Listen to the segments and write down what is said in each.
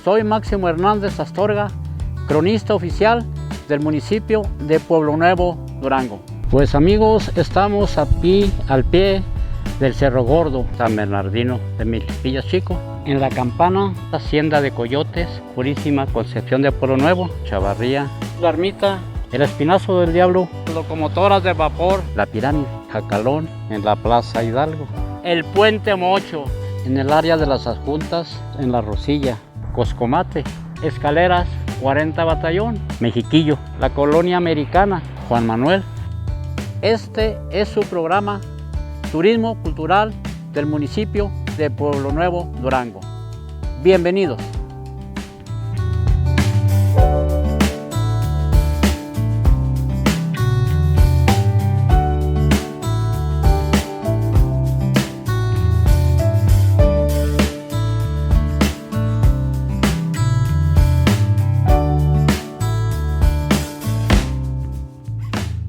Soy Máximo Hernández Astorga, cronista oficial del municipio de Pueblo Nuevo, Durango. Pues amigos, estamos aquí al pie del Cerro Gordo, San Bernardino de Milpillas Chico, en la Campana, Hacienda de Coyotes, Purísima Concepción de Pueblo Nuevo, Chavarría, la Ermita, el Espinazo del Diablo, locomotoras de vapor, la Pirámide, Jacalón, en la Plaza Hidalgo, el Puente Mocho, en el área de las adjuntas, en la Rosilla, Coscomate, Escaleras, 40 Batallón, Mexiquillo, la Colonia Americana, Juan Manuel. Este es su programa Turismo Cultural del municipio de Pueblo Nuevo, Durango. Bienvenidos.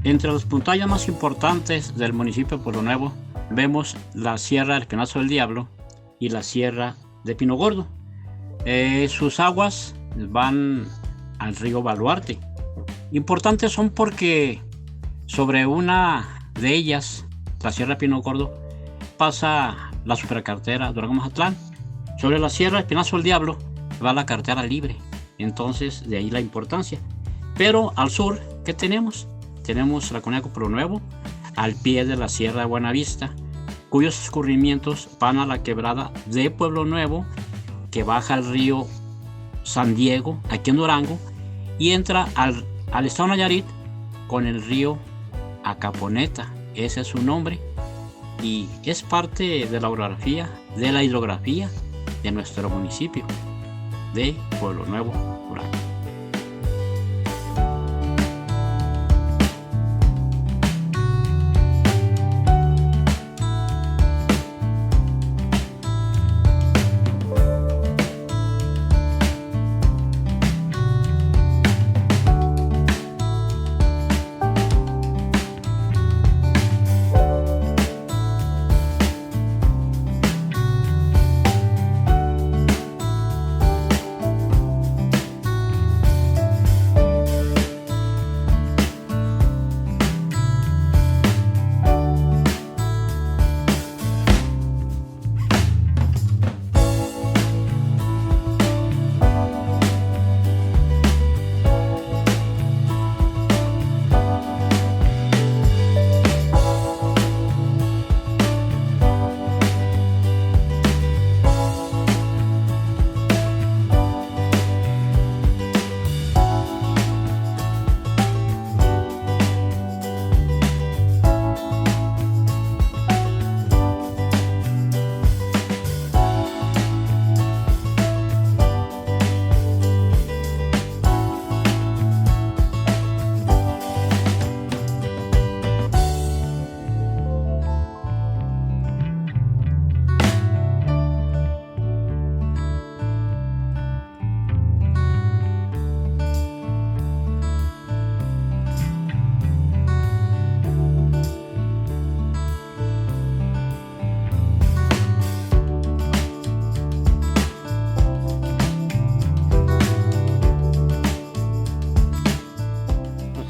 Entre las montañas más importantes del municipio de Pueblo Nuevo vemos la Sierra del Espinazo del Diablo y la Sierra de Pino Gordo. Sus aguas van al río Baluarte. Importantes son porque sobre una de ellas, la Sierra de Pino Gordo, pasa la supercarretera Durango-Mazatlán. Sobre la Sierra del Espinazo del Diablo va la carretera libre. Entonces, de ahí la importancia. Pero al sur, ¿qué tenemos? Tenemos la comunidad de Pueblo Nuevo, al pie de la Sierra de Buenavista, cuyos escurrimientos van a la quebrada de Pueblo Nuevo, que baja al río San Diego, aquí en Durango, y entra al estado de Nayarit con el río Acaponeta. Ese es su nombre, y es parte de la orografía, de la hidrografía de nuestro municipio de Pueblo Nuevo, Durango.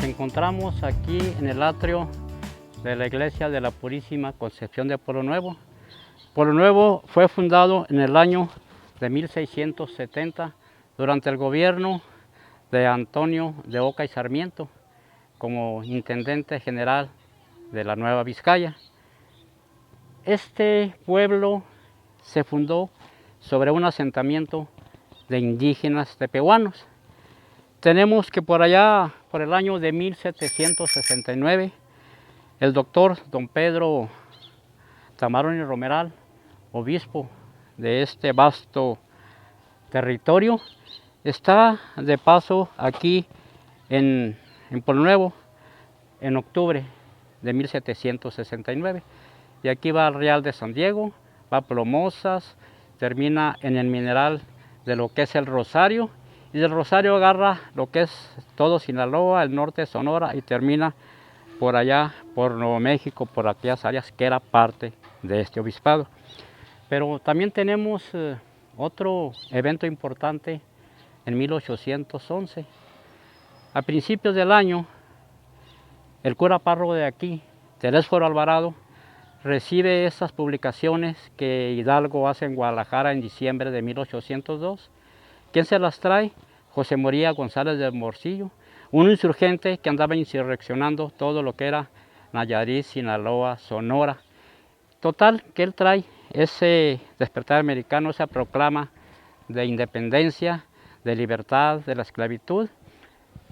Encontramos aquí en el atrio de la iglesia de la Purísima Concepción de Pueblo Nuevo. Pueblo Nuevo fue fundado en el año de 1670 durante el gobierno de Antonio de Oca y Sarmiento como intendente general de la Nueva Vizcaya. Este pueblo se fundó sobre un asentamiento de indígenas tepehuanos. Tenemos que por allá, por el año de 1769, el doctor don Pedro Tamarón y Romeral, obispo de este vasto territorio, está de paso aquí en Pueblo Nuevo en octubre de 1769. Y aquí va al Real de San Diego, va a Plomosas, termina en el mineral de lo que es el Rosario, y del Rosario agarra lo que es todo Sinaloa, el norte de Sonora, y termina por allá, por Nuevo México, por aquellas áreas que era parte de este obispado. Pero también tenemos otro evento importante en 1811. A principios del año, el cura párroco de aquí, Telésforo Alvarado, recibe estas publicaciones que Hidalgo hace en Guadalajara en diciembre de 1802. ¿Quién se las trae? José María González de Morcillo, un insurgente que andaba insurreccionando todo lo que era Nayarit, Sinaloa, Sonora. Total, que él trae ese despertar americano, esa proclama de independencia, de libertad, de la esclavitud.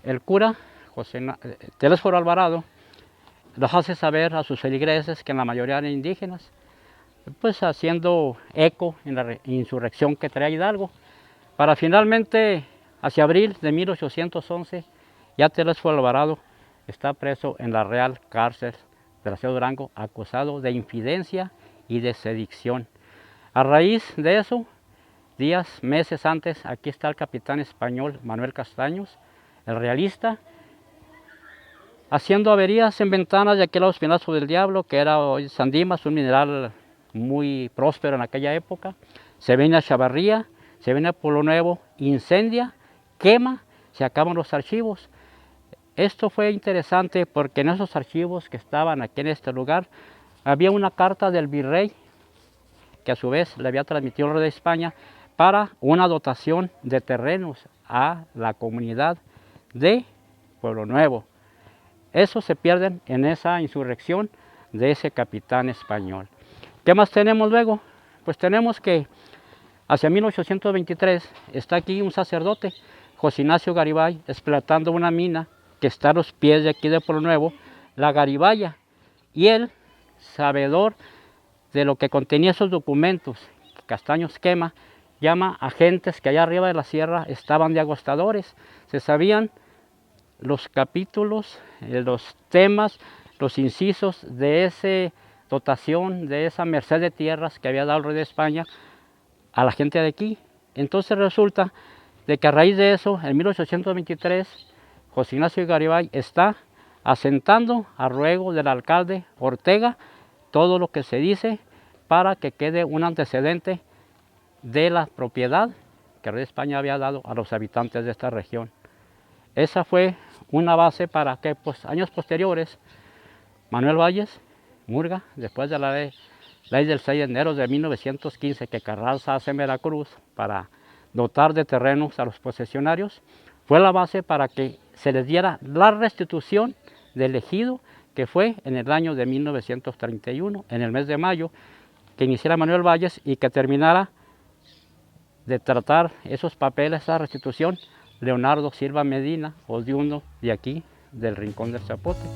El cura, Telésforo Alvarado, los hace saber a sus feligreses, que en la mayoría eran indígenas, pues haciendo eco en la insurrección que traía Hidalgo, para finalmente, hacia abril de 1811, ya Telésforo Alvarado está preso en la Real Cárcel de la ciudad de Durango, acusado de infidencia y de sedición. A raíz de eso, meses antes, aquí está el capitán español Manuel Castaños, el realista, haciendo averías en ventanas de aquel lado Espinazo del Diablo, que era hoy sandimas, un mineral muy próspero en aquella época. Se viene a Chavarría, se viene a Pueblo Nuevo, incendia, quema, se acaban los archivos. Esto fue interesante porque en esos archivos que estaban aquí en este lugar, había una carta del virrey, que a su vez le había transmitido el rey de España, para una dotación de terrenos a la comunidad de Pueblo Nuevo. Esos se pierden en esa insurrección de ese capitán español. ¿Qué más tenemos luego? Pues tenemos que hacia 1823 está aquí un sacerdote, José Ignacio Garibay, explotando una mina que está a los pies de aquí de Pueblo Nuevo, la Garibaya. Y él, sabedor de lo que contenía esos documentos, Castaños quema, llama a gentes que allá arriba de la sierra estaban de agostadores. Se sabían los capítulos, los temas, los incisos de esa dotación, de esa merced de tierras que había dado el rey de España a la gente de aquí. Entonces resulta de que a raíz de eso, en 1823, José Ignacio Garibay está asentando a ruego del alcalde Ortega todo lo que se dice para que quede un antecedente de la propiedad que el rey de España había dado a los habitantes de esta región. Esa fue una base para que pues, años posteriores, Manuel Valles Murga, después de la ley del 6 de enero de 1915 que Carranza hace en Veracruz para dotar de terrenos a los posesionarios, fue la base para que se les diera la restitución del ejido, que fue en el año de 1931, en el mes de mayo, que iniciara Manuel Valles y que terminara de tratar esos papeles, esa restitución, Leonardo Silva Medina, oriundo de aquí, del Rincón del Zapote.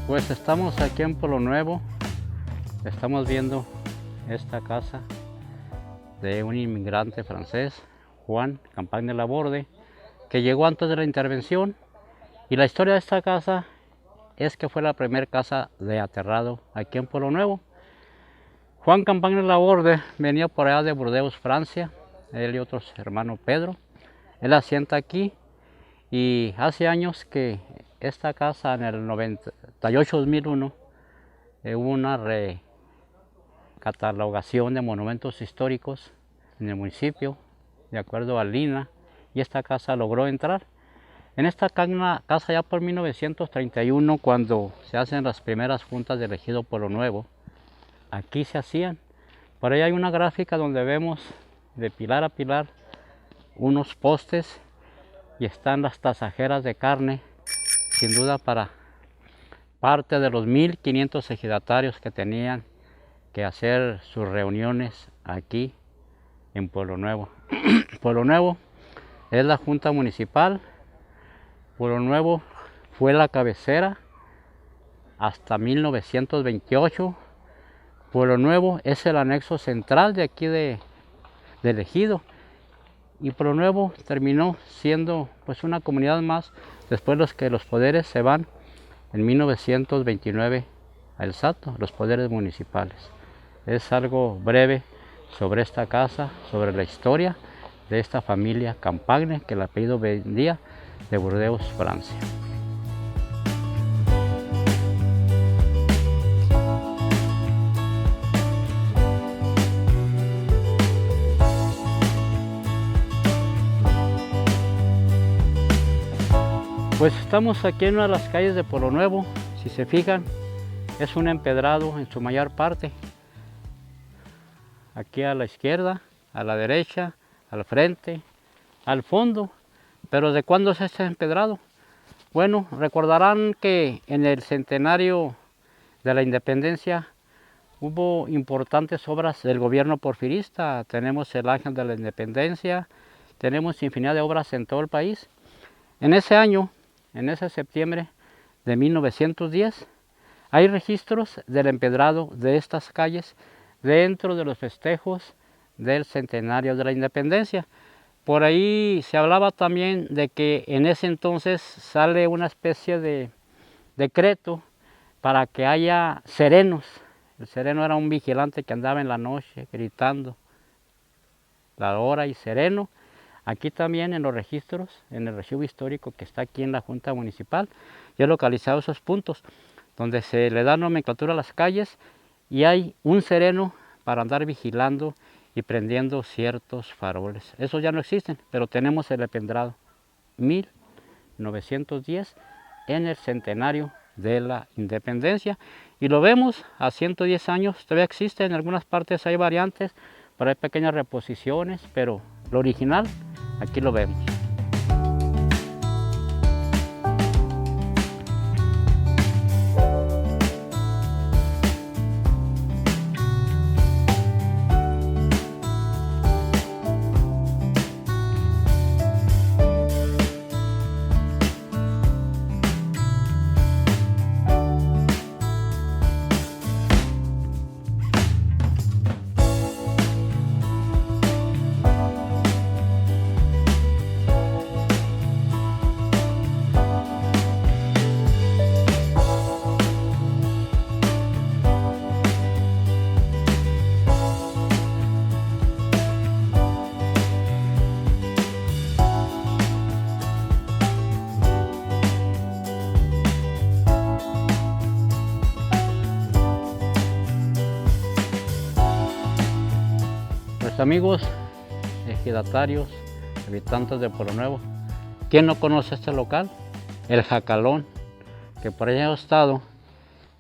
Pues estamos aquí en Pueblo Nuevo, estamos viendo esta casa de un inmigrante francés, Juan Campagne de Laborde, que llegó antes de la intervención, y la historia de esta casa es que fue la primera casa de aterrado aquí en Pueblo Nuevo. Juan Campagne de Laborde venía por allá de Burdeos, Francia, él y otros hermano Pedro. Él asienta aquí y hace años que esta casa en el 98-2001 hubo una recatalogación de monumentos históricos en el municipio, de acuerdo al INAH, y esta casa logró entrar. En esta casa ya por 1931, cuando se hacen las primeras juntas del ejido Pueblo Nuevo, aquí se hacían. Por ahí hay una gráfica donde vemos de pilar a pilar unos postes y están las tasajeras de carne, sin duda para parte de los 1500 ejidatarios que tenían que hacer sus reuniones aquí en Pueblo Nuevo. Pueblo Nuevo es la Junta Municipal. Pueblo Nuevo fue la cabecera hasta 1928. Pueblo Nuevo es el anexo central de aquí del ejido. Y Pueblo Nuevo terminó siendo pues una comunidad más después de que los poderes se van en 1929 a El Salto, los poderes municipales. Es algo breve sobre esta casa, sobre la historia de esta familia Campagne, que el apellido venía de Burdeos, Francia. Pues estamos aquí en una de las calles de Pueblo Nuevo. Si se fijan, es un empedrado en su mayor parte. Aquí a la izquierda, a la derecha, al frente, al fondo. Pero ¿de cuándo es este empedrado? Bueno, recordarán que en el centenario de la independencia hubo importantes obras del gobierno porfirista. Tenemos el Ángel de la Independencia, tenemos infinidad de obras en todo el país. En ese año, en ese septiembre de 1910, hay registros del empedrado de estas calles dentro de los festejos del centenario de la independencia. Por ahí se hablaba también de que en ese entonces sale una especie de decreto para que haya serenos. El sereno era un vigilante que andaba en la noche gritando la hora y sereno. Aquí también en los registros, en el archivo histórico que está aquí en la Junta Municipal, yo he localizado esos puntos donde se le da nomenclatura a las calles y hay un sereno para andar vigilando y prendiendo ciertos faroles. Esos ya no existen, pero tenemos el empedrado 1910 en el centenario de la independencia y lo vemos a 110 años, todavía existe, en algunas partes hay variantes, pero hay pequeñas reposiciones, pero lo original aquí lo vemos. Pues amigos, ejidatarios, habitantes de Pueblo Nuevo, ¿quién no conoce este local? El Jacalón, que por allá ha estado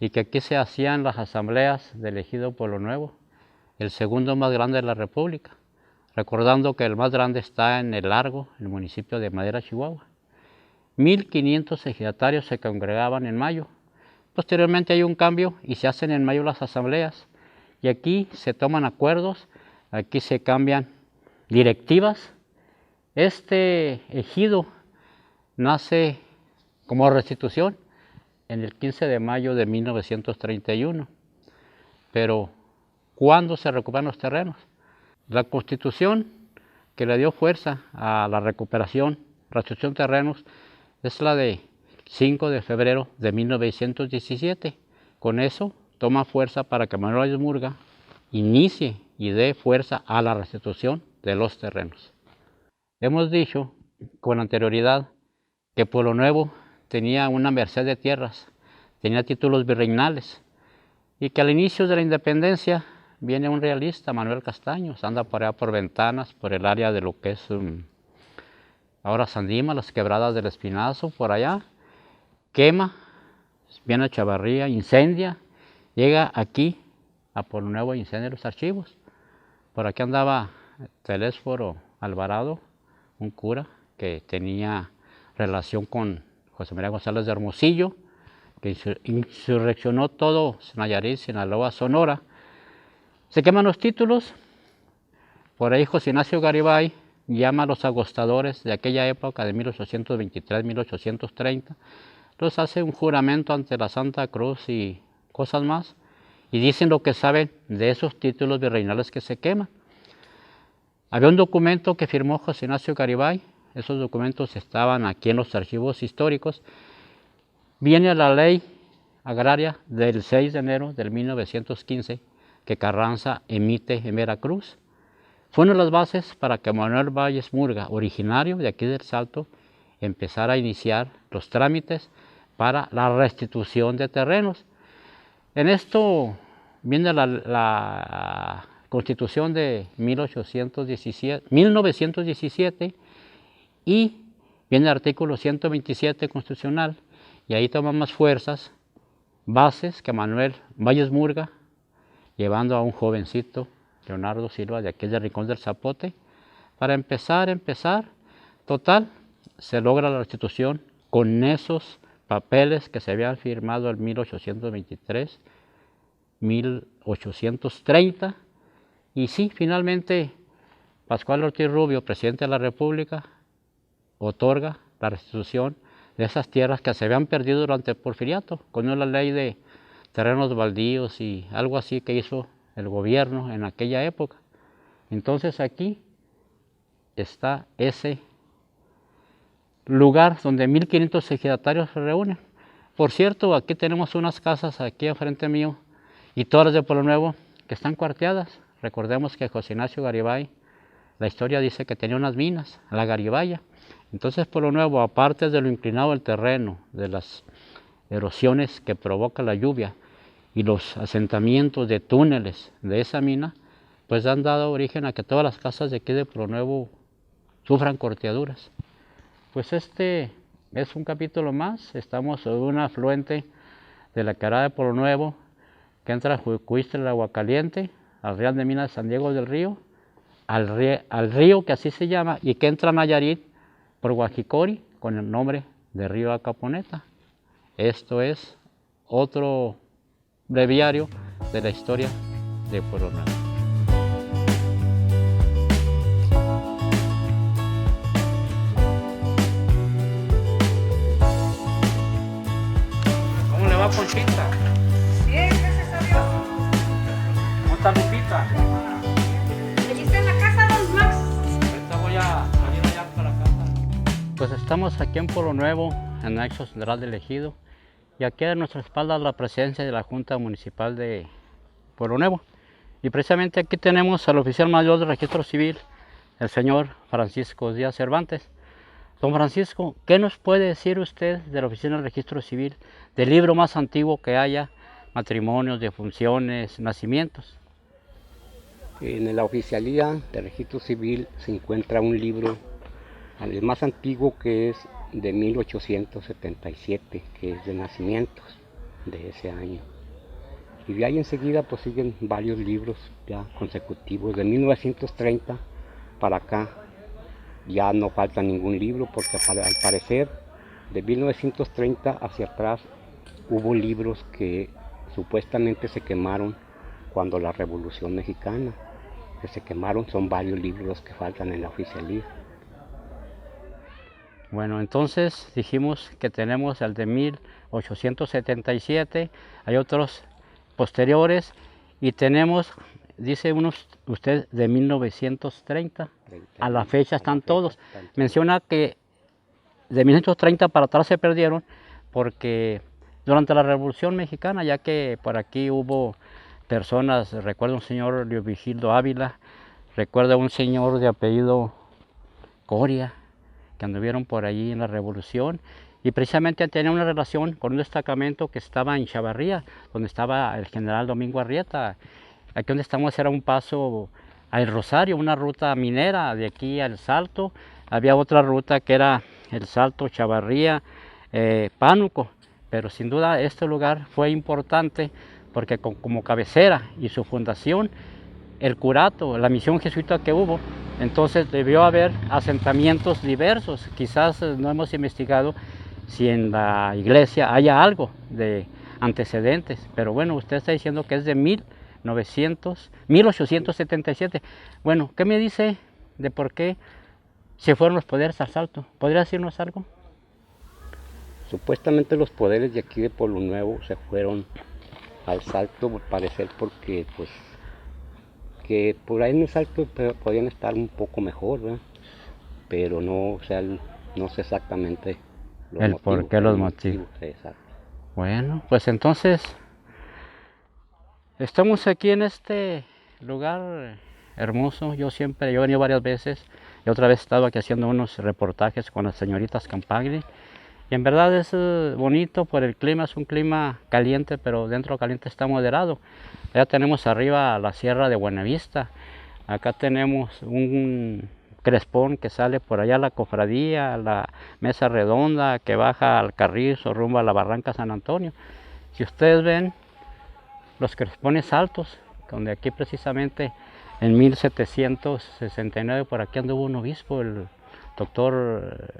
y que aquí se hacían las asambleas del ejido Pueblo Nuevo, el segundo más grande de la República, recordando que el más grande está en El Largo, el municipio de Madera, Chihuahua. 1500 ejidatarios se congregaban en mayo. Posteriormente hay un cambio y se hacen en mayo las asambleas y aquí se toman acuerdos. Aquí se cambian directivas. Este ejido nace como restitución en el 15 de mayo de 1931. Pero, ¿cuándo se recuperan los terrenos? La Constitución que le dio fuerza a la restitución de terrenos es la de 5 de febrero de 1917. Con eso toma fuerza para que Manuel Valles Murga inicie y dé fuerza a la restitución de los terrenos. Hemos dicho con anterioridad que Pueblo Nuevo tenía una merced de tierras, tenía títulos virreinales y que al inicio de la independencia viene un realista, Manuel Castaños, anda por allá por Ventanas, por el área de lo que es ahora Sandima, las quebradas del Espinazo, por allá, quema, viene a Chavarría, incendia, llega aquí a Pueblo Nuevo e incendia los archivos. Por aquí andaba Telésforo Alvarado, un cura que tenía relación con José María González de Hermosillo, que insurreccionó todo Nayarit, Sinaloa, Sonora. Se queman los títulos. Por ahí José Ignacio Garibay llama a los agostadores de aquella época de 1823-1830. Los hace un juramento ante la Santa Cruz y cosas más. Y dicen lo que saben de esos títulos virreinales que se queman. Había un documento que firmó José Ignacio Garibay. Esos documentos estaban aquí en los archivos históricos. Viene la ley agraria del 6 de enero del 1915 que Carranza emite en Veracruz. Fue una de las bases para que Manuel Valles Murga, originario de aquí del Salto, empezara a iniciar los trámites para la restitución de terrenos. En esto viene la Constitución de 1917 y viene el artículo 127 constitucional, y ahí toma más fuerzas, bases que Manuel Valles Murga, llevando a un jovencito, Leonardo Silva, de aquel de Rincón del Zapote, para empezar, total, se logra la restitución con esos papeles que se habían firmado en 1823, 1830, y sí, finalmente, Pascual Ortiz Rubio, presidente de la República, otorga la restitución de esas tierras que se habían perdido durante el Porfiriato, con la ley de terrenos baldíos y algo así que hizo el gobierno en aquella época. Entonces aquí está ese lugar donde 1500 ejidatarios se reúnen. Por cierto, aquí tenemos unas casas aquí enfrente mío y todas las de Pueblo Nuevo que están cuarteadas. Recordemos que José Ignacio Garibay, la historia dice que tenía unas minas, la Garibaya. Entonces Pueblo Nuevo, aparte de lo inclinado del terreno, de las erosiones que provoca la lluvia y los asentamientos de túneles de esa mina, pues han dado origen a que todas las casas de aquí de Pueblo Nuevo sufran corteaduras. Pues este es un capítulo más. Estamos sobre un afluente de la Quebrada de Pueblo Nuevo que entra a Jucuistla, el Agua Caliente, al Real de Minas de San Diego del Río, al río que así se llama, y que entra a Nayarit por Guajicori con el nombre de Río Acaponeta. Esto es otro breviario de la historia de Pueblo Nuevo. ¿Cómo le va, Ponchita? Bien, gracias a Dios. ¿Cómo está Lupita? Allí está en la casa, don Max. Ahorita voy a salir allá para la casa. Pues estamos aquí en Pueblo Nuevo, en el Nexo Central del Ejido, y aquí a nuestra espalda la presencia de la Junta Municipal de Pueblo Nuevo. Y precisamente aquí tenemos al oficial mayor del Registro Civil, el señor Francisco Díaz Cervantes. Don Francisco, ¿qué nos puede decir usted de la Oficina del Registro Civil, del libro más antiguo que haya, matrimonios, defunciones, nacimientos? En la oficialía del registro civil se encuentra un libro, el más antiguo, que es de 1877, que es de nacimientos de ese año. Y de ahí enseguida pues siguen varios libros ya consecutivos. De 1930 para acá ya no falta ningún libro, porque al parecer de 1930 hacia atrás hubo libros que supuestamente se quemaron cuando la Revolución Mexicana, que se quemaron. Son varios libros los que faltan en la oficialía. Bueno, entonces dijimos que tenemos el de 1877, hay otros posteriores, y tenemos, dice usted, de 1930, a la fecha están todos. Menciona que de 1930 para atrás se perdieron porque durante la Revolución Mexicana, ya que por aquí hubo personas, recuerdo un señor Leovigildo Ávila, recuerdo un señor de apellido Coria, que anduvieron por allí en la Revolución, y precisamente tenía una relación con un destacamento que estaba en Chavarría, donde estaba el general Domingo Arrieta. Aquí donde estamos era un paso al Rosario, una ruta minera de aquí al Salto. Había otra ruta que era el Salto, Chavarría, Pánuco, pero sin duda este lugar fue importante porque como cabecera y su fundación, el curato, la misión jesuita que hubo, entonces debió haber asentamientos diversos. Quizás no hemos investigado si en la iglesia haya algo de antecedentes, pero bueno, usted está diciendo que es de 1877. Bueno, ¿qué me dice de por qué se fueron los poderes al Salto? ¿Podría decirnos algo? Supuestamente los poderes de aquí de Pueblo Nuevo se fueron al Salto, al parecer, porque pues que por ahí en el Salto podían estar un poco mejor, ¿verdad? Pero no, o sea, no sé exactamente El por qué los motivos. Exacto. Bueno, pues entonces estamos aquí en este lugar hermoso. Yo he venido varias veces y otra vez he estado aquí haciendo unos reportajes con las señoritas Campagli. Y en verdad es bonito por el clima, es un clima caliente, pero dentro caliente está moderado. Ya tenemos arriba la Sierra de Buenavista. Acá tenemos un crespón que sale por allá a la cofradía, a la mesa redonda, que baja al Carrizo, rumbo a la Barranca San Antonio. Si ustedes ven los crespones altos, donde aquí precisamente en 1769 por aquí anduvo un obispo, el doctor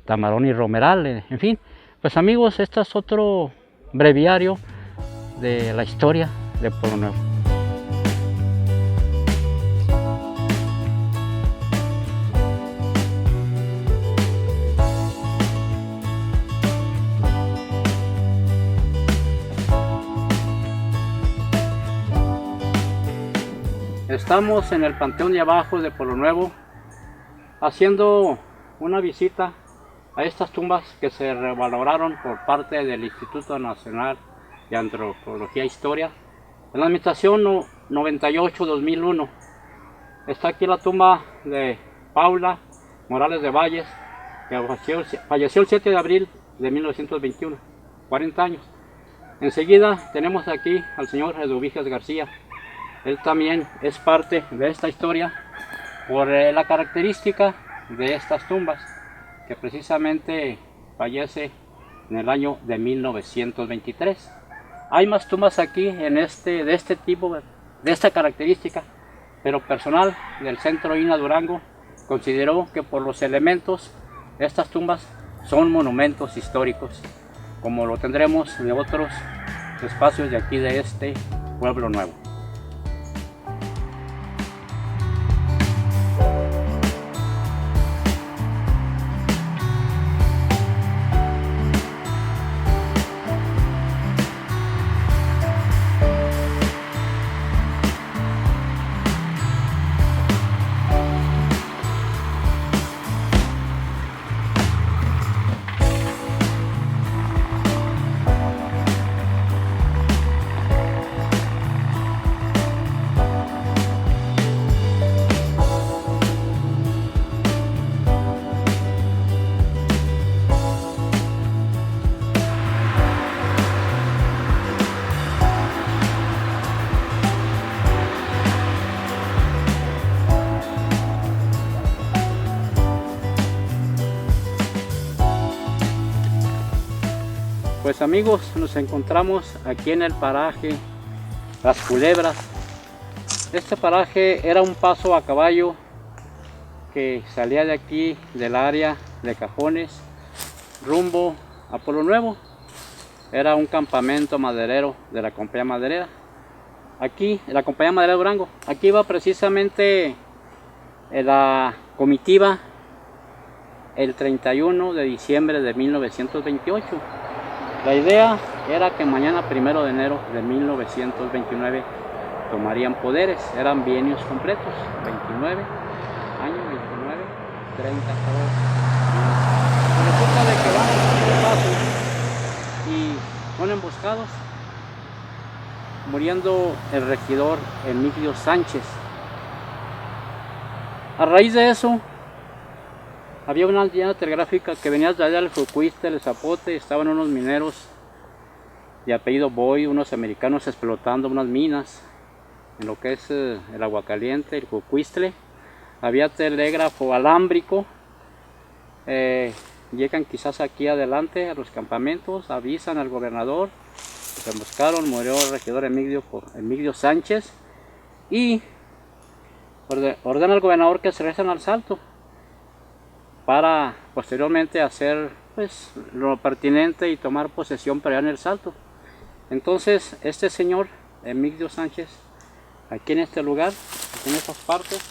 Tamaroni Romeral, en fin. Pues amigos, este es otro breviario de la historia de Pueblo Nuevo. Estamos en el Panteón de Abajo de Pueblo Nuevo haciendo una visita a estas tumbas que se revaloraron por parte del Instituto Nacional de Antropología e Historia en la administración 98-2001. Está aquí la tumba de Paula Morales de Valles, que falleció el 7 de abril de 1921, 40 años. Enseguida tenemos aquí al señor Eduviges García. Él también es parte de esta historia por la característica de estas tumbas, que precisamente fallece en el año de 1923. Hay más tumbas aquí de este tipo, de esta característica, pero personal del Centro INAH Durango consideró que por los elementos estas tumbas son monumentos históricos, como lo tendremos de otros espacios de aquí de este Pueblo Nuevo. Pues amigos, nos encontramos aquí en el paraje Las Culebras. Este paraje era un paso a caballo que salía de aquí del área de Cajones rumbo a Pueblo Nuevo. Era un campamento maderero de la compañía maderera. Aquí, la compañía maderera de Durango. Aquí iba precisamente la comitiva el 31 de diciembre de 1928. La idea era que mañana 1 de enero de 1929 tomarían poderes, eran bienios completos, 29, año 29, 30 sábados. Resulta de que van a paso y son emboscados, muriendo el regidor Emilio Sánchez. A raíz de eso, había una antena telegráfica que venía de allá del Jucuiste, el Zapote. Estaban unos mineros de apellido Boy, unos americanos explotando unas minas en lo que es el Aguacaliente, el Jucuistle. Había telégrafo alámbrico. Llegan quizás aquí adelante a los campamentos, avisan al gobernador, se emboscaron, murió el regidor Emilio Sánchez y ordena al gobernador que se regresen al Salto para posteriormente hacer pues lo pertinente y tomar posesión para allá en el Salto. Entonces este señor Emigdio Sánchez, aquí en este lugar, en estas partes,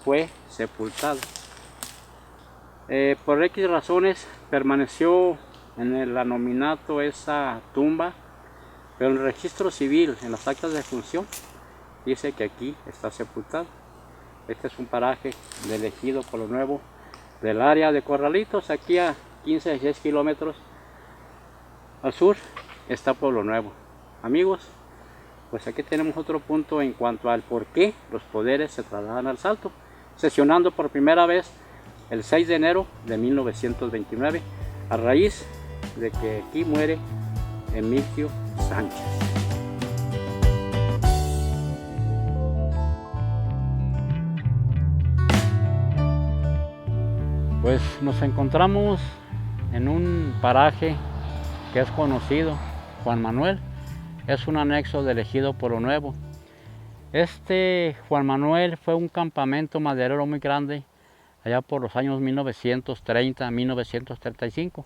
fue sepultado. Por X razones permaneció en el anominato esa tumba, pero en el registro civil, en las actas de función, dice que aquí está sepultado. Este es un paraje del ejido Pueblo Nuevo, del área de Corralitos. Aquí a 15 a 16 kilómetros al sur está Pueblo Nuevo. Amigos, pues aquí tenemos otro punto en cuanto al por qué los poderes se trasladan al Salto, sesionando por primera vez el 6 de enero de 1929, a raíz de que aquí muere Emigdio Sánchez. Pues nos encontramos en un paraje que es conocido, Juan Manuel, es un anexo del ejido Pueblo Nuevo. Este Juan Manuel fue un campamento maderero muy grande allá por los años 1930, 1935.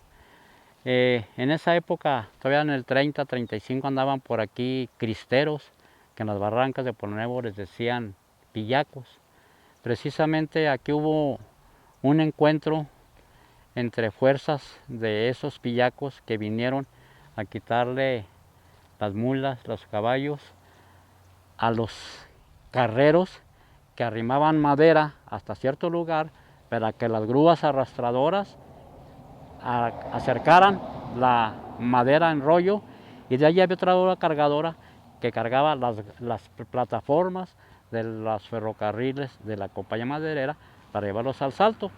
En esa época, todavía en el 30, 35, andaban por aquí cristeros, que en las barrancas de Pueblo Nuevo les decían pillacos. Precisamente aquí hubo un encuentro entre fuerzas de esos pillacos que vinieron a quitarle las mulas, los caballos, a los carreros que arrimaban madera hasta cierto lugar para que las grúas arrastradoras acercaran la madera en rollo, y de allí había otra grúa cargadora que cargaba las plataformas de los ferrocarriles de la compañía maderera para llevarlos al Salto.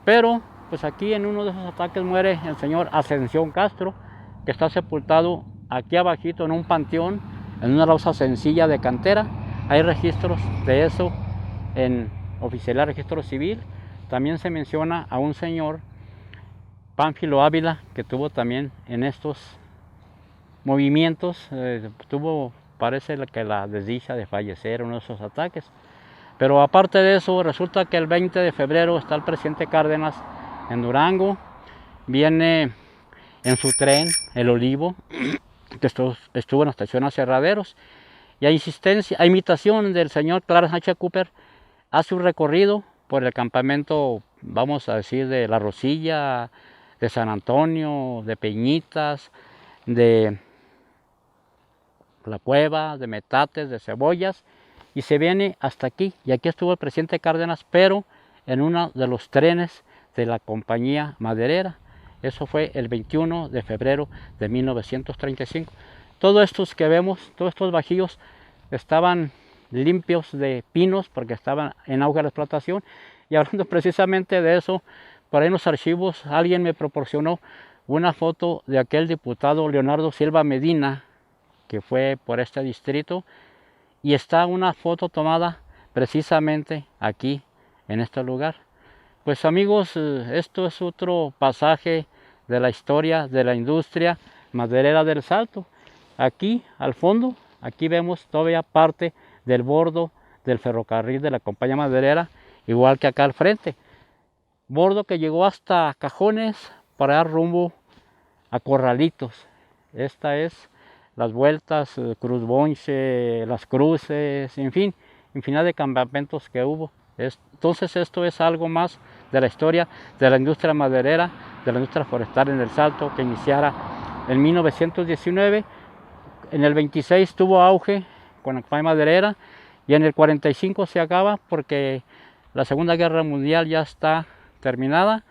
Pero pues aquí en uno de esos ataques muere el señor Ascensión Castro, que está sepultado aquí abajito en un panteón, en una losa sencilla de cantera. Hay registros de eso en Oficialía de Registro Civil. También se menciona a un señor, Pánfilo Ávila, que tuvo también en estos movimientos, parece que la desdicha de fallecer en uno de esos ataques. Pero aparte de eso, resulta que el 20 de febrero está el presidente Cárdenas en Durango, viene en su tren, el Olivo, que estuvo en la estación Aserraderos, y a imitación del señor Clarence H. Cooper, hace un recorrido por el campamento, vamos a decir, de La Rosilla, de San Antonio, de Peñitas, de La Cueva, de Metates, de Cebollas, y se viene hasta aquí. Y aquí estuvo el presidente Cárdenas, pero en uno de los trenes de la compañía maderera. Eso fue el 21 de febrero de 1935. Todos estos que vemos, todos estos bajíos, estaban limpios de pinos porque estaban en auge la explotación. Y hablando precisamente de eso, por ahí en los archivos alguien me proporcionó una foto de aquel diputado Leonardo Silva Medina, que fue por este distrito, y está una foto tomada precisamente aquí, en este lugar. Pues amigos, esto es otro pasaje de la historia de la industria maderera del Salto. Aquí al fondo, aquí vemos todavía parte del bordo del ferrocarril de la compañía maderera, igual que acá al frente. Bordo que llegó hasta Cajones para dar rumbo a Corralitos. Esta es las vueltas, Cruz Bonche, Las Cruces, en fin, infinidad de campamentos que hubo. Entonces esto es algo más de la historia de la industria maderera, de la industria forestal en el Salto, que iniciara en 1919. En el 26 tuvo auge con la compañía maderera, y en el 45 se acaba porque la Segunda Guerra Mundial ya está terminada.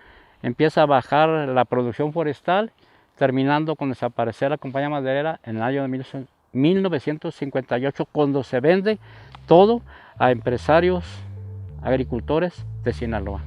Empieza a bajar la producción forestal, terminando con desaparecer la compañía maderera en el año de 1958, cuando se vende todo a empresarios agricultores de Sinaloa.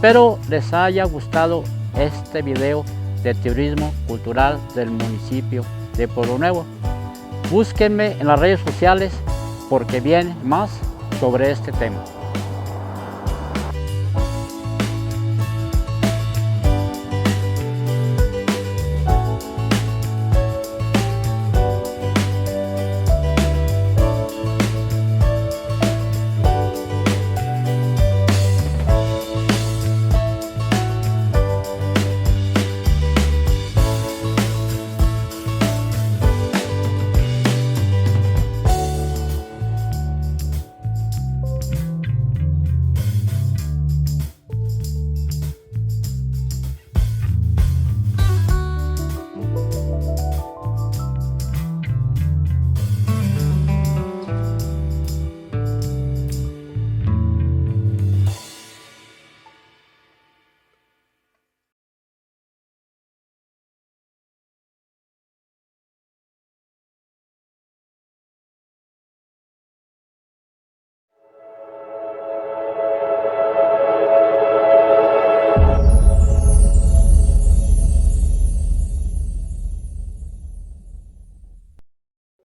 Espero les haya gustado este video de turismo cultural del municipio de Pueblo Nuevo. Búsquenme en las redes sociales porque viene más sobre este tema.